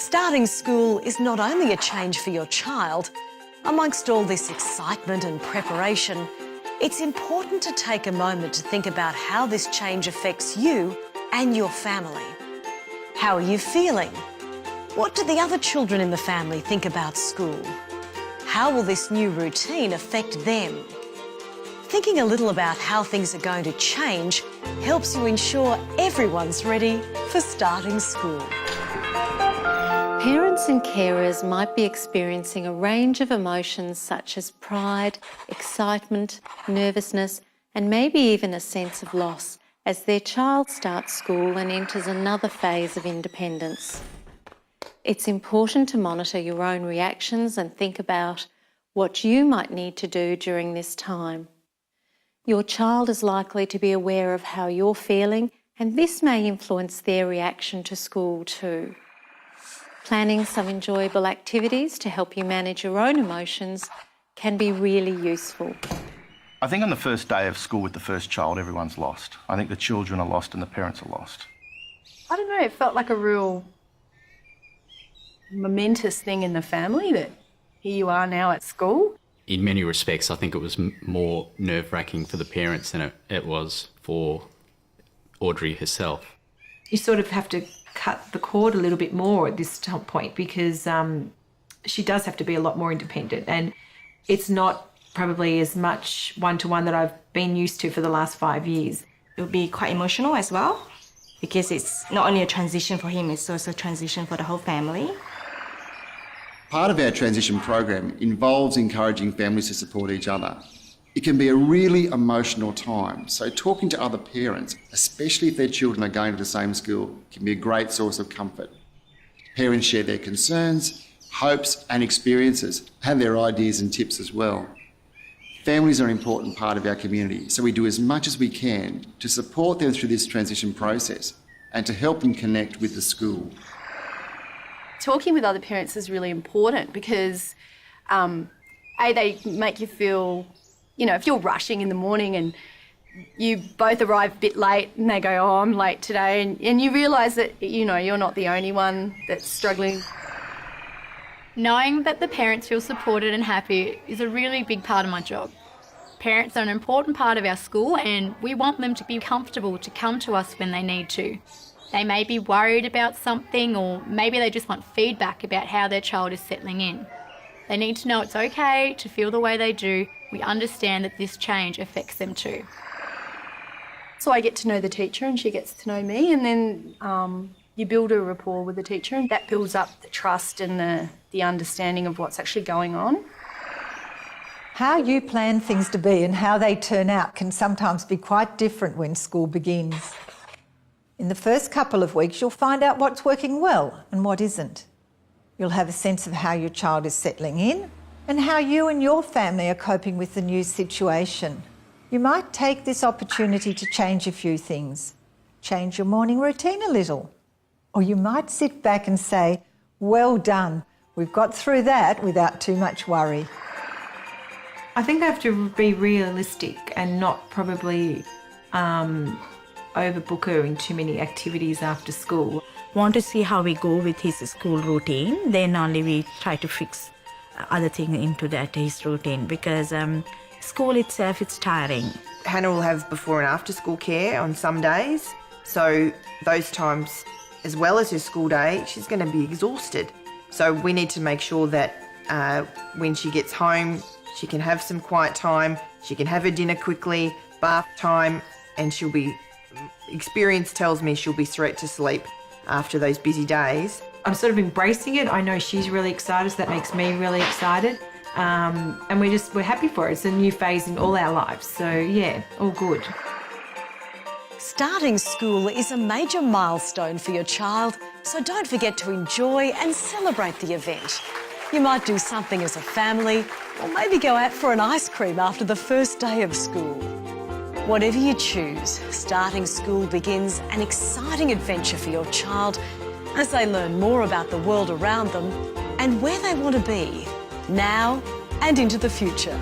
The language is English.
Starting school is not only a change for your child. Amongst all this excitement and preparation, it's important to take a moment to think about how this change affects you and your family. How are you feeling? What do the other children in the family think about school? How will this new routine affect them? Thinking a little about how things are going to change helps you ensure everyone's ready for starting school. Parents and carers might be experiencing a range of emotions such as pride, excitement, nervousness, and maybe even a sense of loss as their child starts school and enters another phase of independence. It's important to monitor your own reactions and think about what you might need to do during this time. Your child is likely to be aware of how you're feeling, and this may influence their reaction to school too. Planning some enjoyable activities to help you manage your own emotions can be really useful. I think on the first day of school with the first child, everyone's lost. I think the children are lost and the parents are lost. I don't know, it felt like a real momentous thing in the family that here you are now at school. In many respects, I think it was more nerve-wracking for the parents than it was for Audrey herself. You sort of have to cut the cord a little bit more at this point because she does have to be a lot more independent, and it's not probably as much one-to-one that I've been used to for the last 5 years. It will be quite emotional as well because it's not only a transition for him, it's also a transition for the whole family. Part of our transition program involves encouraging families to support each other. It can be a really emotional time, so talking to other parents, especially if their children are going to the same school, can be a great source of comfort. Parents share their concerns, hopes and experiences, and their ideas and tips as well. Families are an important part of our community, so we do as much as we can to support them through this transition process and to help them connect with the school. Talking with other parents is really important because, they make you feel, if you're rushing in the morning and you both arrive a bit late and they go, oh, I'm late today, and you realise that, you're not the only one that's struggling. Knowing that the parents feel supported and happy is a really big part of my job. Parents are an important part of our school and we want them to be comfortable to come to us when they need to. They may be worried about something, or maybe they just want feedback about how their child is settling in. They need to know it's okay to feel the way they do. We understand that this change affects them too. So I get to know the teacher and she gets to know me, and then you build a rapport with the teacher, and that builds up the trust and the understanding of what's actually going on. How you plan things to be and how they turn out can sometimes be quite different when school begins. In the first couple of weeks, you'll find out what's working well and what isn't. You'll have a sense of how your child is settling in and how you and your family are coping with the new situation. You might take this opportunity to change a few things. Change your morning routine a little. Or you might sit back and say, well done, we've got through that without too much worry. I think they have to be realistic and not probably overbook her in too many activities after school. Want to see how we go with his school routine, then only we try to fix other things into that his routine, because school itself, it's tiring. Hannah will have before and after school care on some days, so those times, as well as her school day, she's going to be exhausted. So we need to make sure that when she gets home, she can have some quiet time, she can have her dinner quickly, bath time, and experience tells me she'll be straight to sleep after those busy days. I'm sort of embracing it. I know she's really excited, so that makes me really excited. And we're happy for it. It's a new phase in all our lives. So yeah, all good. Starting school is a major milestone for your child, so don't forget to enjoy and celebrate the event. You might do something as a family, or maybe go out for an ice cream after the first day of school. Whatever you choose, starting school begins an exciting adventure for your child as they learn more about the world around them and where they want to be, now and into the future.